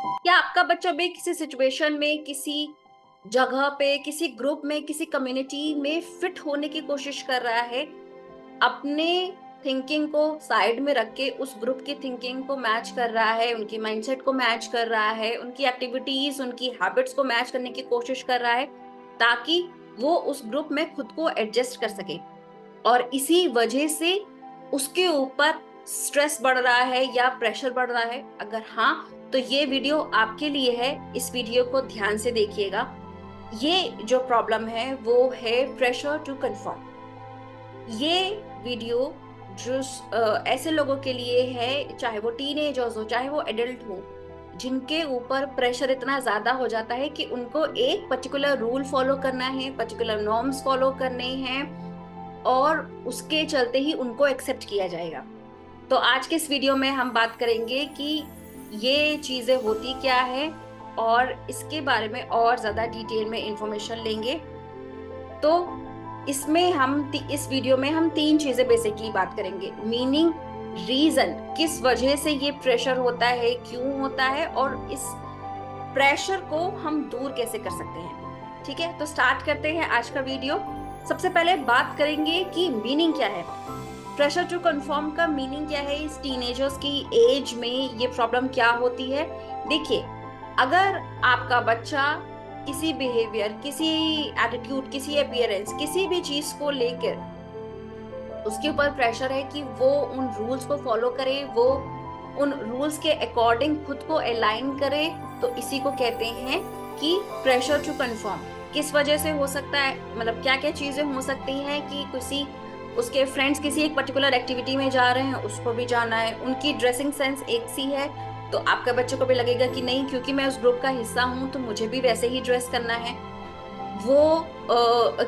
क्या आपका बच्चा भी किसी सिचुएशन में, किसी जगह पे, किसी ग्रुप में, किसी कम्युनिटी में फिट होने की कोशिश कर रहा है? अपने थिंकिंग को साइड में रख के उस ग्रुप की थिंकिंग को मैच कर रहा है, उनकी माइंडसेट को मैच कर रहा है, उनकी एक्टिविटीज, उनकी हैबिट्स को मैच करने की कोशिश कर रहा है, ताकि वो उस ग्रुप में खुद को एडजस्ट कर सके। और इसी वजह से उसके ऊपर स्ट्रेस बढ़ रहा है या प्रेशर बढ़ रहा है? अगर हाँ, तो ये वीडियो आपके लिए है। इस वीडियो को ध्यान से देखिएगा। ये जो प्रॉब्लम है वो है प्रेशर टू कंफर्म। ये वीडियो जो ऐसे लोगों के लिए है, चाहे वो टीनेजर्स हो, चाहे वो एडल्ट हो, जिनके ऊपर प्रेशर इतना ज्यादा हो जाता है कि उनको एक पर्टिकुलर रूल फॉलो करना है, पर्टिकुलर नॉर्म्स फॉलो करने हैं, और उसके चलते ही उनको एक्सेप्ट किया जाएगा। तो आज के इस वीडियो में हम बात करेंगे कि ये चीजें होती क्या है, और इसके बारे में और ज्यादा डिटेल में इंफॉर्मेशन लेंगे। तो इस वीडियो में हम तीन चीजें बेसिकली बात करेंगे: मीनिंग, रीजन, किस वजह से ये प्रेशर होता है, क्यों होता है, और इस प्रेशर को हम दूर कैसे कर सकते हैं। ठीक है, तो स्टार्ट करते हैं आज का वीडियो। सबसे पहले बात करेंगे कि मीनिंग क्या है। प्रेशर टू कंफर्म का मीनिंग क्या है? इस टीनेजर्स की एज में ये प्रॉब्लम क्या होती है? देखिए, अगर आपका बच्चा किसी बिहेवियर, किसी एटीट्यूड, किसी अपीयरेंस, किसी भी चीज को लेकर उसके ऊपर प्रेशर है कि वो उन रूल्स को फॉलो करे, वो उन रूल्स के अकॉर्डिंग खुद को अलाइन करे, तो इसी को कहते हैं कि प्रेशर टू कंफर्म। किस वजह से हो सकता है, मतलब क्या क्या चीजें हो सकती हैं कि किसी उसके फ्रेंड्स किसी एक पर्टिकुलर एक्टिविटी में जा रहे हैं, उसको भी जाना है, उनकी ड्रेसिंग सेंस एक सी है, तो आपका बच्चे को भी लगेगा कि नहीं, क्योंकि मैं उस ग्रुप का हिस्सा हूं तो मुझे भी वैसे ही ड्रेस करना है। वो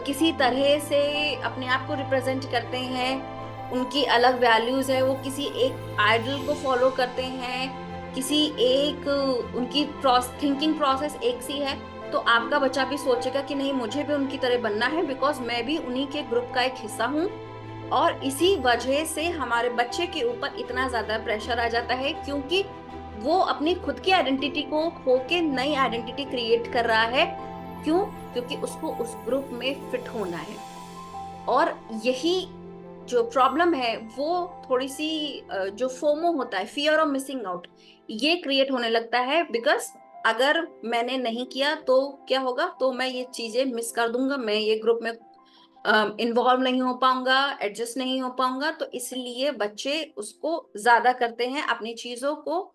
किसी तरह से अपने आप को रिप्रेजेंट करते हैं, उनकी अलग वैल्यूज है, वो किसी एक आइडल को फॉलो करते हैं, किसी एक उनकी थिंकिंग प्रोसेस एक सी है, तो आपका बच्चा भी सोचेगा कि नहीं, मुझे भी उनकी तरह बनना है, बिकॉज मैं भी उन्हीं के ग्रुप का एक हिस्सा हूँ। और इसी वजह से हमारे बच्चे के ऊपर इतना ज्यादा प्रेशर आ जाता है, क्योंकि वो अपनी खुद की आइडेंटिटी को खो के नई आइडेंटिटी क्रिएट कर रहा है। क्यों? क्योंकि उसको उस ग्रुप में फिट होना है। और यही जो प्रॉब्लम है वो थोड़ी सी जो फोमो होता है, फियर ऑफ मिसिंग आउट, ये क्रिएट होने लगता है। बिकॉज अगर मैंने नहीं किया तो क्या होगा, तो मैं ये चीजें मिस कर दूंगा, मैं ये ग्रुप में इन्वॉल्व नहीं हो पाऊंगा, एडजस्ट नहीं हो पाऊंगा। तो इसलिए बच्चे उसको ज्यादा करते हैं, अपनी चीजों को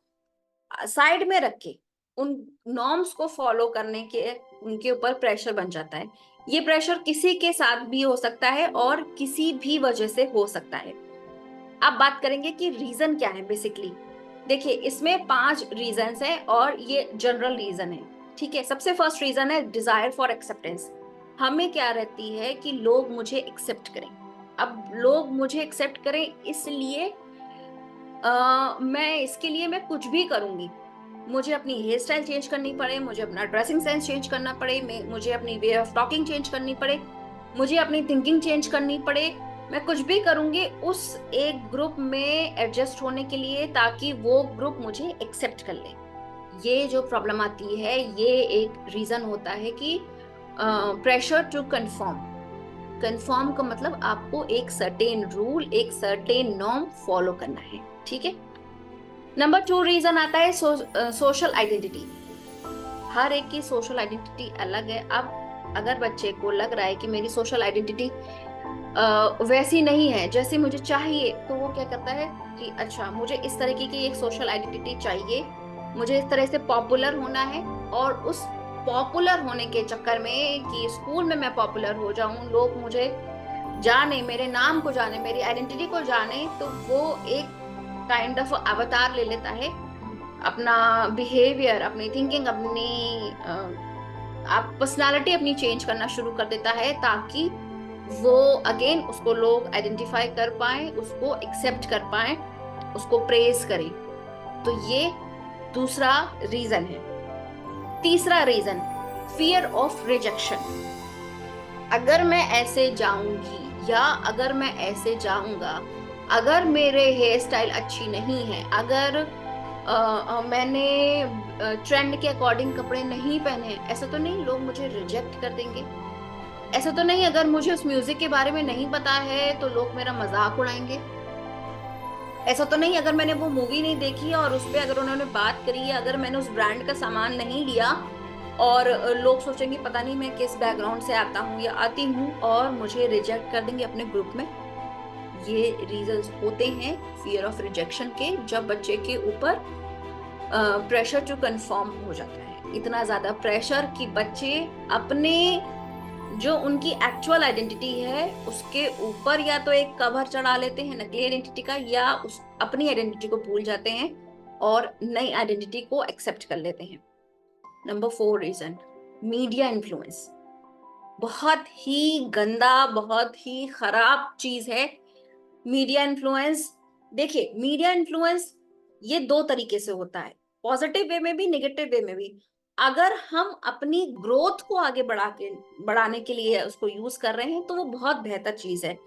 साइड में रख के उन नॉर्म्स को फॉलो करने के उनके ऊपर प्रेशर बन जाता है। ये प्रेशर किसी के साथ भी हो सकता है और किसी भी वजह से हो सकता है। अब बात करेंगे कि रीजन क्या है बेसिकली। देखिए, इसमें 5 रीजंस हैं और ये जनरल रीजन है। ठीक है, सबसे फर्स्ट रीजन है डिजायर फॉर एक्सेप्टेंस। हमें क्या रहती है कि लोग मुझे एक्सेप्ट करें। अब लोग मुझे एक्सेप्ट करें, इसलिए मैं इसके लिए मैं कुछ भी करूंगी। मुझे अपनी हेयर स्टाइल चेंज करनी पड़े, मुझे अपना ड्रेसिंग सेंस चेंज करना पड़े, मुझे अपनी वे ऑफ टॉकिंग चेंज करनी पड़े, मुझे अपनी थिंकिंग चेंज करनी पड़े, मैं कुछ भी करूंगी उस एक ग्रुप में एडजस्ट होने के लिए, ताकि वो ग्रुप मुझे एक्सेप्ट कर ले। ये जो प्रॉब्लम आती है, ये एक रीजन होता है कि प्रेशर टू कंफर्म। कंफर्म का मतलब आपको एक सर्टेन रूल, एक सर्टेन नॉर्म फॉलो करना है। ठीक है। नंबर 2 रीजन आता है सोशल आइडेंटिटी। हर एक की सोशल आइडेंटिटी अलग है। अब अगर बच्चे को लग रहा है कि मेरी सोशल आइडेंटिटी वैसी नहीं है जैसी मुझे चाहिए, तो वो क्या करता है कि अच्छा, मुझे इस तरीके की एक सोशल आइडेंटिटी चाहिए, मुझे इस तरह से पॉपुलर होना है। और उस पॉपुलर होने के चक्कर में कि स्कूल में मैं पॉपुलर हो जाऊं, लोग मुझे जाने, मेरे नाम को जाने, मेरी आइडेंटिटी को जाने, तो वो एक काइंड ऑफ अवतार ले लेता है। अपना बिहेवियर, अपनी थिंकिंग, अपनी आप पर्सनालिटी अपनी चेंज करना शुरू कर देता है, ताकि वो अगेन उसको लोग आइडेंटिफाई कर पाए, उसको एक्सेप्ट कर पाए, उसको प्रेज करें। तो ये दूसरा रीजन है। तीसरा रीजन, फियर ऑफ रिजेक्शन। अगर मैं ऐसे जाऊंगी या अगर मैं ऐसे जाऊंगा, अगर मेरे हेयर स्टाइल अच्छी नहीं है, अगर मैंने ट्रेंड के अकॉर्डिंग कपड़े नहीं पहने, ऐसा तो नहीं लोग मुझे रिजेक्ट कर देंगे। ऐसा तो नहीं अगर मुझे उस म्यूजिक के बारे में नहीं पता है तो लोग मेरा मजाक उड़ाएंगे। ऐसा तो नहीं अगर मैंने वो मूवी नहीं देखी और उस पर अगर उन्होंने बात करी है, अगर मैंने उस ब्रांड का सामान नहीं लिया और लोग सोचेंगे पता नहीं मैं किस बैकग्राउंड से आता हूँ या आती हूँ, और मुझे रिजेक्ट कर देंगे अपने ग्रुप में। ये रीजंस होते हैं फियर ऑफ रिजेक्शन के, जब बच्चे के ऊपर प्रेशर टू कंफर्म हो जाता है, इतना ज्यादा प्रेशर कि बच्चे अपने जो उनकी एक्चुअल आइडेंटिटी है उसके ऊपर या तो एक कवर चढ़ा लेते हैं नकली आइडेंटिटी का, या उस अपनी आइडेंटिटी को भूल जाते हैं और नई आइडेंटिटी को एक्सेप्ट कर लेते हैं। Number 4 reason, media influence. बहुत ही गंदा, बहुत ही खराब चीज है मीडिया इन्फ्लुएंस। देखिए, मीडिया इन्फ्लुएंस ये 2 तरीके से होता है, पॉजिटिव वे में भी, नेगेटिव वे में भी। अगर हम अपनी ग्रोथ को आगे बढ़ाने के लिए उसको यूज कर रहे हैं तो वो बहुत बेहतर चीज है,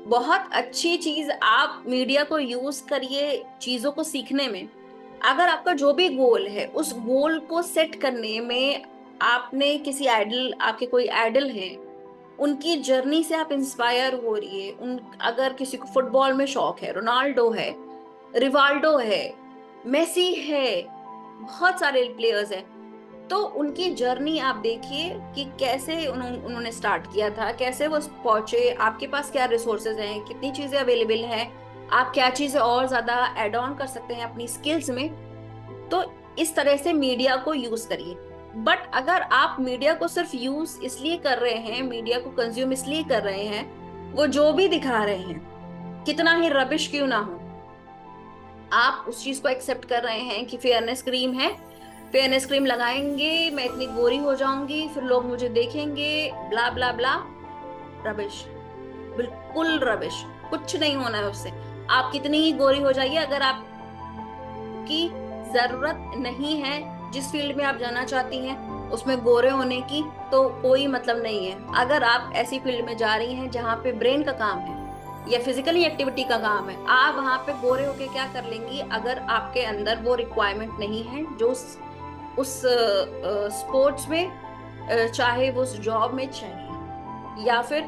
बहुत अच्छी चीज। आप मीडिया को यूज करिए चीजों को सीखने में। अगर आपका जो भी गोल है उस गोल को सेट करने में आपने किसी आइडल, आपके कोई आइडल है, उनकी जर्नी से आप इंस्पायर हो रही है। उन अगर किसी को फुटबॉल में शौक है, रोनाल्डो है, रिवाल्डो है, मेसी है, बहुत सारे प्लेयर्स हैं, तो उनकी जर्नी आप देखिए कि कैसे उन्होंने स्टार्ट किया था, कैसे वो पहुंचे, आपके पास क्या रिसोर्सेज हैं, कितनी चीजें अवेलेबल हैं, आप क्या चीजें और ज्यादा एड ऑन कर सकते हैं अपनी स्किल्स में। तो इस तरह से मीडिया को यूज करिए। बट अगर आप मीडिया को सिर्फ यूज इसलिए कर रहे हैं, मीडिया को कंज्यूम इसलिए कर रहे हैं, वो जो भी दिखा रहे हैं कितना ही रबिश क्यों ना हो, आप उस चीज को एक्सेप्ट कर रहे हैं कि फेयरनेस क्रीम है, फेयरनेस क्रीम लगाएंगे मैं इतनी गोरी हो जाऊंगी, फिर लोग मुझे देखेंगे, ब्ला ब्ला ब्ला, रबिश, बिल्कुल रबिश। कुछ नहीं होना है उससे। आप कितनी ही गोरी हो जाइए, अगर आपकी जरूरत नहीं है जिस फील्ड में आप जाना चाहती हैं उसमें गोरे होने की, तो कोई मतलब नहीं है। अगर आप ऐसी फील्ड में जा रही हैं जहाँ पे ब्रेन का काम है या फिजिकली एक्टिविटी का काम है, आप वहां पे गोरे होके क्या कर लेंगी अगर आपके अंदर वो रिक्वायरमेंट नहीं है जो उस स्पोर्ट्स में, चाहे वो उस जॉब में चाहिए। या फिर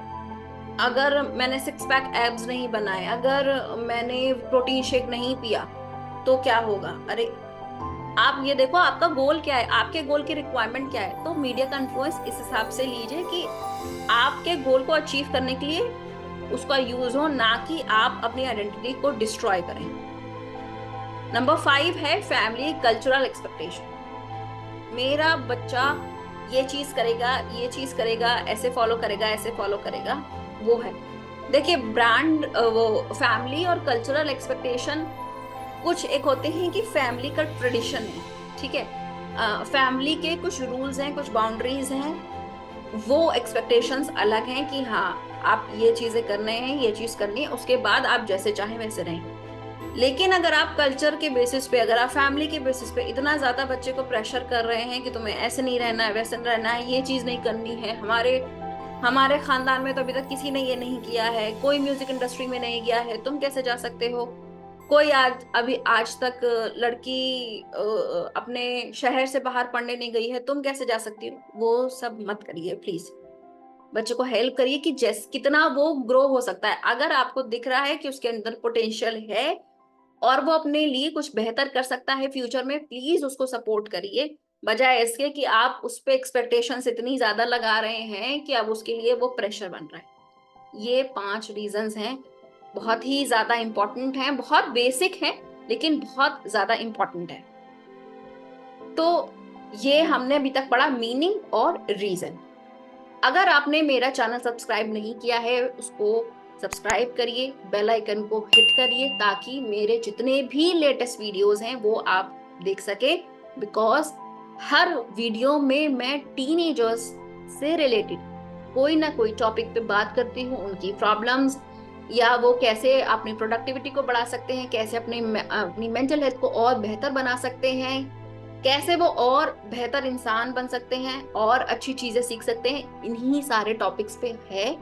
अगर मैंने 6 पैक एब्स नहीं बनाए, अगर मैंने प्रोटीन शेक नहीं पिया, तो क्या होगा? अरे आप ये देखो आपका गोल क्या है, आपके गोल की रिक्वायरमेंट क्या है। तो मीडिया का इन्फ्लुएंस इस हिसाब से लीजिए कि आपके गोल को अचीव करने के लिए उसका यूज हो, ना कि आप अपनी आइडेंटिटी को डिस्ट्रॉय करें। नंबर 5 है फैमिली कल्चरल एक्सपेक्टेशन। मेरा बच्चा ये चीज करेगा, ये चीज करेगा, ऐसे फॉलो करेगा, ऐसे फॉलो करेगा, वो है। देखिए, ब्रांड वो फैमिली और कल्चरल एक्सपेक्टेशन कुछ एक होते हैं कि फैमिली का ट्रेडिशन है, ठीक है, फैमिली के कुछ रूल्स हैं, कुछ बाउंड्रीज हैं, वो एक्सपेक्टेशंस अलग हैं कि हाँ आप ये चीजें करने हैं, ये चीज करनी है, उसके बाद आप जैसे चाहें वैसे रहें। लेकिन अगर आप कल्चर के बेसिस पे, अगर आप फैमिली के बेसिस पे इतना ज्यादा बच्चे को प्रेशर कर रहे हैं कि तुम्हें ऐसे नहीं रहना है, वैसे नहीं रहना है, ये चीज नहीं करनी है, हमारे खानदान में तो अभी तक किसी ने ये नहीं किया है, कोई म्यूजिक इंडस्ट्री में नहीं गया है, तुम कैसे जा सकते हो, कोई आज तक लड़की अपने शहर से बाहर पढ़ने नहीं गई है, तुम कैसे जा सकती हो, वो सब मत करिए प्लीज। बच्चे को हेल्प करिए कि कितना वो ग्रो हो सकता है। अगर आपको दिख रहा है कि उसके अंदर पोटेंशियल है और वो अपने लिए कुछ बेहतर कर सकता है फ्यूचर में, प्लीज उसको सपोर्ट करिए, बजाय इसके कि आप उस पर एक्सपेक्टेशंस इतनी ज्यादा लगा रहे हैं कि अब उसके लिए वो प्रेशर बन रहा है। ये 5 रीजंस हैं, बहुत ही ज्यादा इंपॉर्टेंट हैं, बहुत बेसिक हैं लेकिन बहुत ज्यादा इंपॉर्टेंट है। तो ये हमने अभी तक पढ़ा मीनिंग और रीजन। अगर आपने मेरा चैनल सब्सक्राइब नहीं किया है उसको सब्सक्राइब करिए, बेल आइकन को हिट करिए ताकि मेरे जितने भी लेटेस्ट वीडियोस हैं वो आप देख सके। बिकॉज हर वीडियो में मैं टीनेजर्स से रिलेटेड कोई ना कोई टॉपिक पे बात करती हूँ, उनकी प्रॉब्लम्स, या वो कैसे अपनी प्रोडक्टिविटी को बढ़ा सकते हैं, कैसे अपनी मेंटल हेल्थ को और बेहतर बना सकते हैं, कैसे वो और बेहतर इंसान बन सकते हैं और अच्छी चीजें सीख सकते हैं, इन्हीं सारे टॉपिक्स पे है।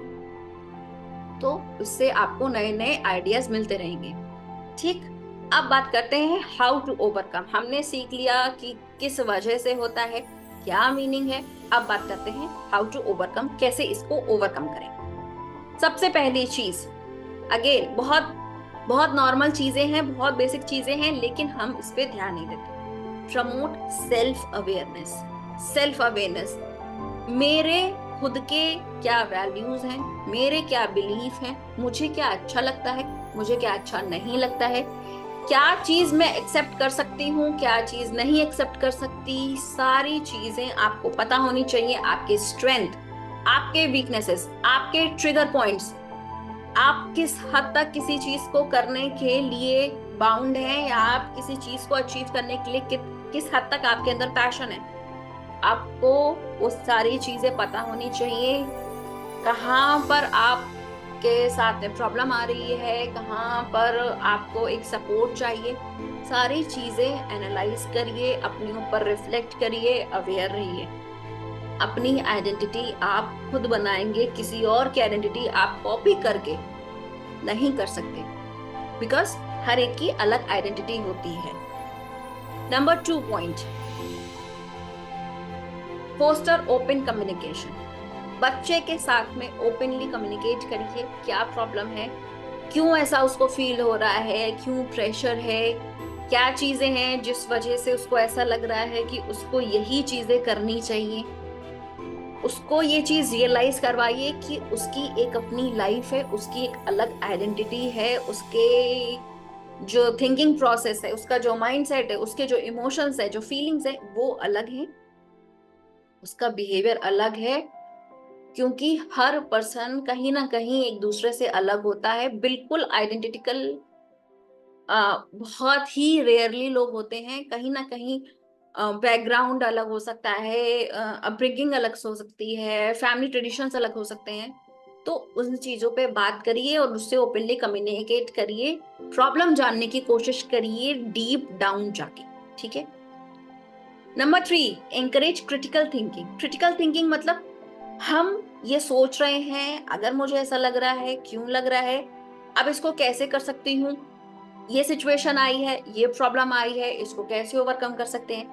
तो उससे आपको नए नए आइडियाज मिलते रहेंगे। ठीक, अब बात करते हैं हाउ टू ओवरकम। हमने सीख लिया कि किस वजह से होता है, क्या मीनिंग है। अब बात करते हैं हाउ टू ओवरकम, कैसे इसको ओवरकम करें। सबसे पहली चीज, अगेन बहुत बहुत नॉर्मल चीजें हैं, बहुत बेसिक चीजें हैं, लेकिन हम इस पे ध्यान नहीं देते। Promote self awareness. Self awareness, मेरे खुद के क्या वैल्यूज हैं, मेरे क्या बिलीफ हैं, मुझे क्या अच्छा लगता है, मुझे क्या अच्छा नहीं लगता है, क्या चीज मैं एक्सेप्ट कर सकती हूँ, क्या चीज नहीं एक्सेप्ट कर सकती। सारी चीजें आपको पता होनी चाहिए। आपके स्ट्रेंथ, आपके वीकनेसेस, आपके ट्रिगर पॉइंट्स, आप किस हद तक किसी चीज को करने के लिए बाउंड हैं, या आप किसी चीज को अचीव करने के लिए किस हद तक आपके अंदर पैशन है। आपको वो सारी चीजें पता होनी चाहिए। कहाँ पर आपके साथ में प्रॉब्लम आ रही है, कहाँ पर आपको एक सपोर्ट चाहिए, सारी चीजें एनालाइज करिए, अपने ऊपर रिफ्लेक्ट करिए, अवेयर रहिए। अपनी आइडेंटिटी आप खुद बनाएंगे, किसी और की आइडेंटिटी आप कॉपी करके नहीं कर सकते, बिकॉज हर एक की अलग आइडेंटिटी होती है। Number 2 point, foster open communication. बच्चे के साथ में ओपनली कम्युनिकेट करिए, क्या प्रॉब्लम है, क्यों ऐसा उसको फील हो रहा है, क्यों प्रेशर है, क्या चीजें हैं जिस वजह से उसको ऐसा लग रहा है कि उसको यही चीजें करनी चाहिए। उसको ये चीज रियलाइज करवाइए कि उसकी एक अपनी लाइफ है, उसकी एक अलग आइडेंटिटी है, उसके जो थिंकिंग प्रोसेस है, उसका जो माइंड सेट है, उसके जो इमोशंस है, जो फीलिंग्स है, वो अलग है, उसका बिहेवियर अलग है। क्योंकि हर पर्सन कहीं ना कहीं एक दूसरे से अलग होता है, बिल्कुल आइडेंटिकल बहुत ही रेयरली लोग होते हैं। कहीं ना कहीं बैकग्राउंड अलग हो सकता है, अपब्रिंगिंग अलग हो सकती है, फैमिली ट्रेडिशंस अलग हो सकते हैं। तो उन चीजों पे बात करिए और उससे ओपनली कम्युनिकेट करिए, प्रॉब्लम जानने की कोशिश करिए डीप डाउन जाके। ठीक है। Number 3, encourage critical thinking. Critical thinking मतलब हम ये सोच रहे हैं, अगर मुझे ऐसा लग रहा है, क्यों लग रहा है, अब इसको कैसे कर सकती हूँ, ये सिचुएशन आई है, ये प्रॉब्लम आई है, इसको कैसे ओवरकम कर सकते हैं,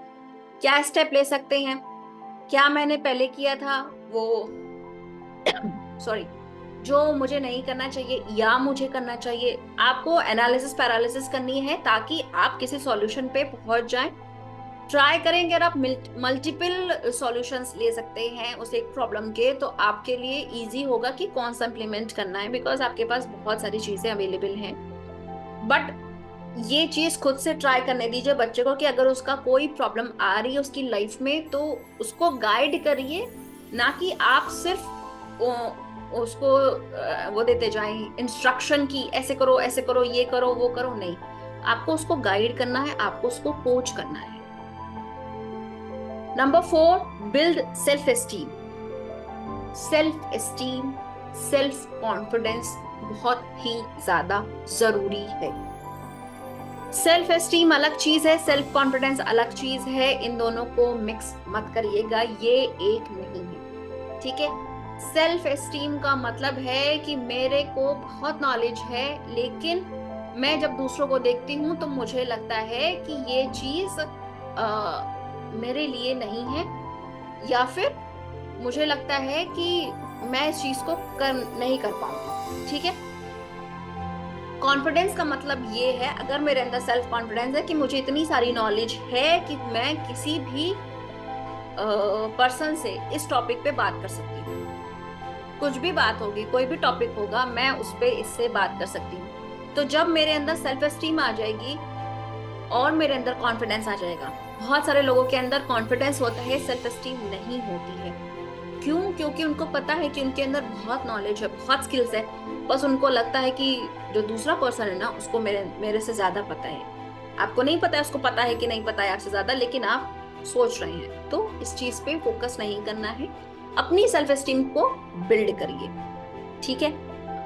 क्या स्टेप ले सकते हैं, क्या मैंने पहले किया था वो सॉरी जो मुझे नहीं करना चाहिए या मुझे करना चाहिए। आपको एनालिसिस पैरालिसिस करनी है ताकि आप किसी सॉल्यूशन पे पहुंच जाएं। ट्राई करेंगे अगर आप मल्टीपल सॉल्यूशंस ले सकते हैं उस एक प्रॉब्लम के, तो आपके लिए इजी होगा कि कौन सा इम्प्लीमेंट करना है, बिकॉज आपके पास बहुत सारी चीजें अवेलेबल हैं। बट ये चीज खुद से ट्राई करने दीजिए बच्चे को कि अगर उसका कोई प्रॉब्लम आ रही है उसकी लाइफ में, तो उसको गाइड करिए, ना कि आप सिर्फ उसको वो देते जाएं इंस्ट्रक्शन की ऐसे करो, ऐसे करो, ये करो, वो करो। नहीं, आपको उसको गाइड करना है, आपको उसको कोच करना है। Number 4, build self esteem. Self esteem, self confidence बहुत ही ज्यादा जरूरी है। सेल्फ एस्टीम अलग चीज है, सेल्फ कॉन्फिडेंस अलग चीज है, इन दोनों को मिक्स मत करिएगा, ये एक नहीं है। ठीक है। सेल्फ एस्टीम का मतलब है कि मेरे को बहुत नॉलेज है, लेकिन मैं जब दूसरों को देखती हूँ तो मुझे लगता है कि ये चीज मेरे लिए नहीं है, या फिर मुझे लगता है कि मैं इस चीज को नहीं कर पाऊंगी। ठीक है। कॉन्फिडेंस का मतलब ये है, अगर मेरे अंदर सेल्फ कॉन्फिडेंस है कि मुझे इतनी सारी नॉलेज है कि मैं किसी भी पर्सन से इस टॉपिक पे बात कर सकती हूँ, कुछ भी बात होगी, कोई भी टॉपिक होगा, मैं उस पे इससे बात कर सकती हूँ। तो जब मेरे अंदर सेल्फ एस्टीम आ जाएगी और मेरे अंदर कॉन्फिडेंस आ जाएगा। बहुत सारे लोगों के अंदर कॉन्फिडेंस होता है, सेल्फ एस्टीम नहीं होती है। क्यों? क्योंकि उनको पता है कि उनके अंदर बहुत नॉलेज है, बहुत स्किल्स है, बस उनको लगता है कि जो दूसरा पर्सन है ना, उसको मेरे मेरे से ज्यादा पता है। आपको नहीं पता है उसको पता है कि नहीं पता है आपसे ज्यादा, लेकिन आप सोच रहे हैं। तो इस चीज पे फोकस नहीं करना है, अपनी सेल्फ एस्टीम को बिल्ड करिए। ठीक है।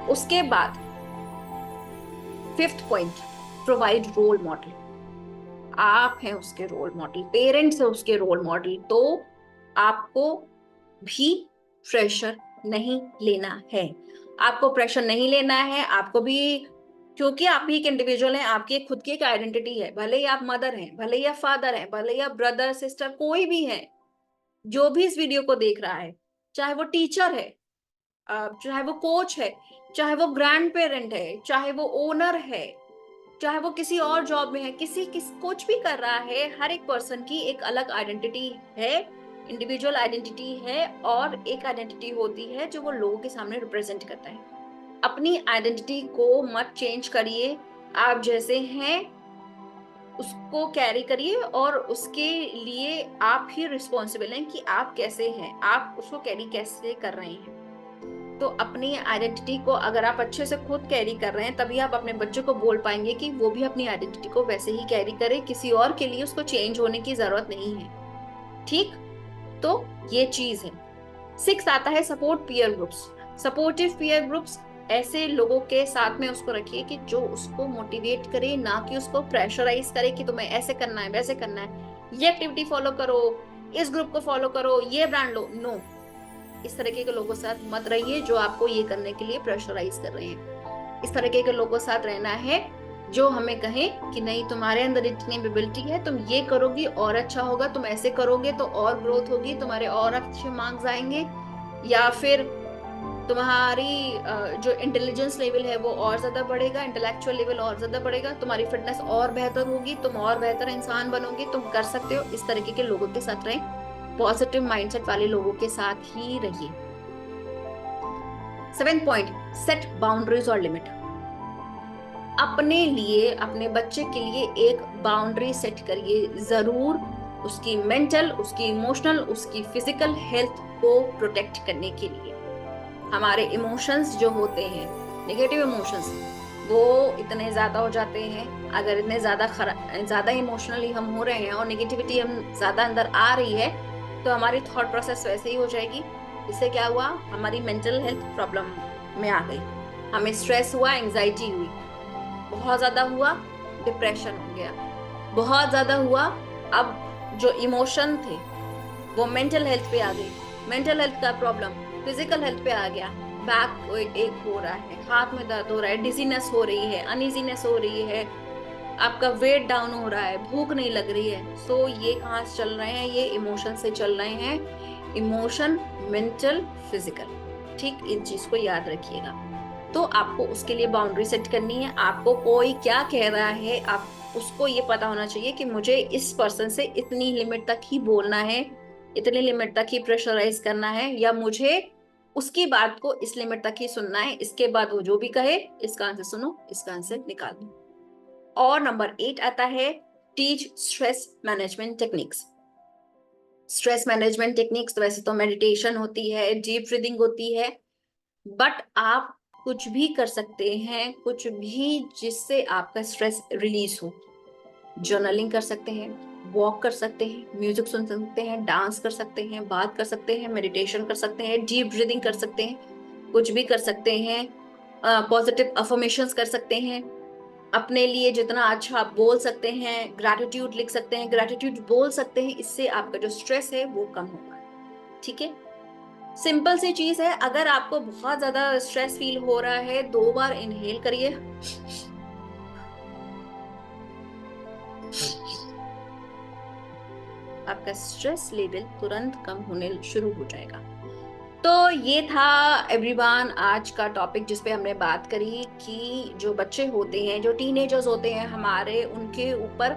उसके बाद 5th point, provide role model. आप हैं उसके रोल मॉडल, पेरेंट्स है उसके रोल मॉडल, तो आपको भी प्रेशर नहीं लेना है। आपको प्रेशर नहीं लेना है, आपको भी क्योंकि आप भी एक इंडिविजुअल हैं, आपकी एक खुद की एक आइडेंटिटी है। भले ही आप मदर हैं, भले ही आप फादर हैं, भले ही आप ब्रदर सिस्टर कोई भी है, जो भी इस वीडियो को देख रहा है, चाहे वो टीचर है, चाहे वो कोच है, चाहे वो ग्रैंड पेरेंट है, चाहे वो ओनर है, चाहे वो किसी और जॉब में है, किस कुछ भी कर रहा है, हर एक पर्सन की एक अलग आइडेंटिटी है, इंडिविजुअल आइडेंटिटी है, और एक आइडेंटिटी होती है जो वो लोगों के सामने रिप्रेजेंट करता है। अपनी आइडेंटिटी को मत चेंज करिए, आप जैसे हैं उसको कैरी करिए, और उसके लिए आप ही रिस्पॉन्सिबल हैं कि आप कैसे हैं, आप उसको कैरी कैसे कर रहे हैं। तो अपनी आइडेंटिटी को अगर आप अच्छे से खुद कैरी कर रहे हैं, तभी आप अपने बच्चों को बोल पाएंगे कि वो भी अपनी आइडेंटिटी को वैसे ही कैरी करे, किसी और के लिए उसको चेंज होने की जरूरत नहीं है। ठीक, तो ये चीज है। 6 आता है support peer groups. Supportive peer groups, ऐसे लोगों के साथ में उसको रखिए कि जो उसको मोटिवेट करे, ना कि उसको प्रेशराइज करे कि तुम्हें ऐसे करना है, वैसे करना है, ये एक्टिविटी फॉलो करो, इस ग्रुप को फॉलो करो, ये ब्रांड लो। नो, इस तरीके के लोगों के साथ मत रहिए जो आपको ये करने के लिए प्रेशराइज कर रहे हैं। इस तरीके के लोगों के साथ रहना है जो हमें कहें कि नहीं, तुम्हारे अंदर इतनी एबिलिटी है, तुम ये करोगी और अच्छा होगा, तुम ऐसे करोगे तो और ग्रोथ होगी, तुम्हारे और अच्छे मार्क्स आएंगे, या फिर तुम्हारी जो इंटेलिजेंस लेवल है वो और ज्यादा बढ़ेगा, इंटेलेक्चुअल लेवल और ज्यादा बढ़ेगा, तुम्हारी फिटनेस और बेहतर होगी, तुम और बेहतर इंसान बनोगे, तुम कर सकते हो। इस तरीके के लोगों के साथ रहें, पॉजिटिव माइंडसेट वाले लोगों के साथ ही रहिए। 7th पॉइंट, सेट बाउंड्रीज और लिमिट। अपने लिए, अपने बच्चे के लिए एक बाउंड्री सेट करिए जरूर, उसकी मेंटल, उसकी इमोशनल, उसकी फिजिकल हेल्थ को प्रोटेक्ट करने के लिए। हमारे इमोशंस जो होते हैं, नेगेटिव इमोशंस, वो इतने ज्यादा हो जाते हैं, अगर इतने ज्यादा इमोशनली हम हो रहे हैं और नेगेटिविटी हम ज्यादा अंदर आ रही है, तो हमारी थॉट प्रोसेस वैसे ही हो जाएगी। इससे क्या हुआ, हमारी मेंटल हेल्थ प्रॉब्लम में आ गई, हमें स्ट्रेस हुआ, एंजाइटी हुई, बहुत ज्यादा हुआ, डिप्रेशन हो गया, बहुत ज्यादा हुआ, अब जो इमोशन थे वो मेंटल हेल्थ पे आ गई, मेंटल हेल्थ का प्रॉब्लम फिजिकल हेल्थ पे आ गया, बैक एक हो रहा है, हाथ में दर्द हो रहा है, डिजीनेस हो रही है, अनइजीनेस हो रही है, आपका वेट डाउन हो रहा है, भूख नहीं लग रही है। सो ये कहाँ से चल रहे हैं, ये इमोशन से चल रहे हैं, इमोशन, मेंटल, फिजिकल। ठीक, इन चीज को याद रखिएगा। तो आपको उसके लिए बाउंड्री सेट करनी है, आपको कोई क्या कह रहा है, आप उसको ये पता होना चाहिए कि मुझे इस पर्सन से इतनी लिमिट तक ही बोलना है, इतनी लिमिट तक ही प्रेशराइज करना है, या मुझे उसकी बात को इस लिमिट तक ही सुनना है, इसके बाद वो जो भी कहे इसका आंसर सुनो, इसका आंसर निकाल दो। और नंबर 8 आता है teach stress management techniques. Stress management techniques, तो वैसे तो मेडिटेशन होती है, डीप ब्रीदिंग होती है, बट आप कुछ भी कर सकते हैं, कुछ भी जिससे आपका स्ट्रेस रिलीज हो। जर्नलिंग कर सकते हैं, वॉक कर सकते हैं, म्यूजिक सुन सकते हैं, डांस कर सकते हैं, बात कर सकते हैं, मेडिटेशन कर सकते हैं, डीप ब्रीदिंग कर सकते हैं, कुछ भी कर सकते हैं, पॉजिटिव अफर्मेशंस कर सकते हैं, अपने लिए जितना अच्छा आप बोल सकते हैं, ग्रैटिट्यूड लिख सकते हैं, ग्रैटिट्यूड बोल सकते हैं, इससे आपका जो स्ट्रेस है वो कम होगा। ठीक है, सिंपल सी चीज है। अगर आपको बहुत ज्यादा स्ट्रेस फील हो रहा है, 2 बार इनहेल करिए, आपका स्ट्रेस लेवल तुरंत कम होने शुरू हो जाएगा। तो ये था एवरीवन आज का टॉपिक, जिसपे हमने बात करी कि जो बच्चे होते हैं, जो टीनेजर्स होते हैं हमारे, उनके ऊपर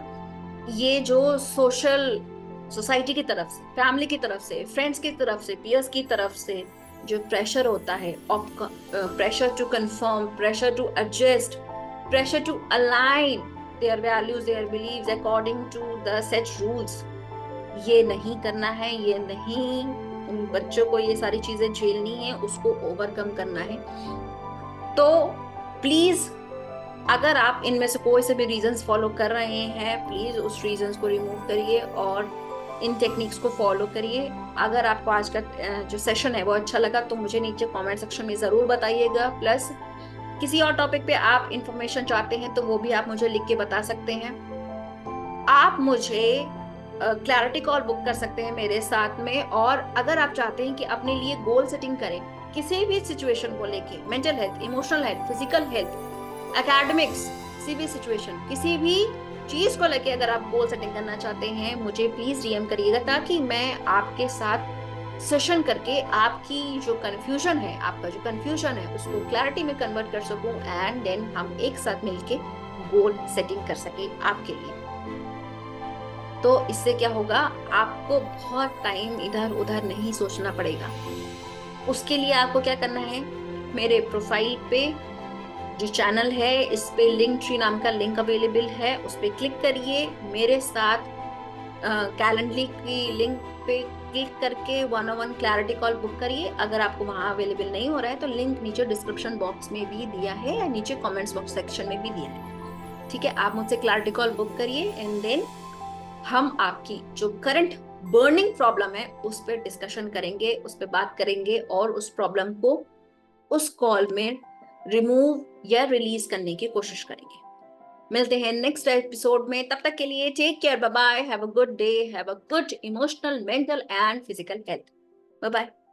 ये जो सोसाइटी की तरफ से, फैमिली की तरफ से, फ्रेंड्स की तरफ से, पीयर्स की तरफ से जो प्रेशर होता है, pressure to confirm, pressure to adjust, pressure to align their values, their beliefs according to the set rules, ये नहीं करना है, ये नहीं, उन बच्चों को ये सारी चीजें झेलनी है, उसको ओवरकम करना है। तो प्लीज, अगर आप इनमें से कोई से भी रीजंस फॉलो कर रहे हैं, प्लीज उस रीजंस को रिमूव करिए और इन टेक्निक्स को फॉलो करिए। अगर आपको आज का जो सेशन है वो अच्छा लगा तो मुझे नीचे कमेंट सेक्शन में जरूर बताइएगा। प्लस किसी और टॉपिक पे आप इंफॉर्मेशन चाहते हैं तो वो भी आप मुझे लिख के बता सकते हैं। आप मुझे क्लैरिटी कॉल बुक कर सकते हैं मेरे साथ में। और अगर आप चाहते हैं कि अपने लिए गोल सेटिंग करें किसी भी सिचुएशन को लेके, mental health, emotional health, physical health, academics, किसी भी सिचुएशन, किसी भी चीज को लेके अगर आप गोल सेटिंग करना चाहते हैं, मुझे प्लीज डीएम करिएगा, ताकि मैं आपके साथ सेशन करके आपकी जो कंफ्यूजन है, आपका जो कंफ्यूजन है, उसको क्लैरिटी में कन्वर्ट कर सकूं, एंड देन हम एक साथ मिलके गोल सेटिंग कर सके आपके लिए। तो इससे क्या होगा, आपको बहुत टाइम इधर उधर नहीं सोचना पड़ेगा। उसके लिए आपको क्या करना है, मेरे प्रोफाइल पे जो चैनल है, इस पे लिंक ट्री नाम का लिंक अवेलेबल है, उस पे क्लिक करिए, मेरे साथ कैलेंडली की लिंक पे क्लिक करके 1-on-1 क्लैरिटी कॉल बुक करिए। अगर आपको वहां अवेलेबल नहीं हो रहा है तो लिंक नीचे डिस्क्रिप्शन बॉक्स में भी दिया है या नीचे कमेंट्स बॉक्स सेक्शन में भी दिया है। ठीक है, आप मुझसे क्लैरिटी कॉल बुक करिए, एंड देन हम आपकी जो करंट बर्निंग प्रॉब्लम है उस पर डिस्कशन करेंगे, उस पर बात करेंगे, और उस प्रॉब्लम को उस कॉल में रिमूव या रिलीज करने की कोशिश करेंगे। मिलते हैं नेक्स्ट एपिसोड में, तब तक के लिए take care, bye bye, have a good day, have a good emotional, mental and physical health. Bye bye.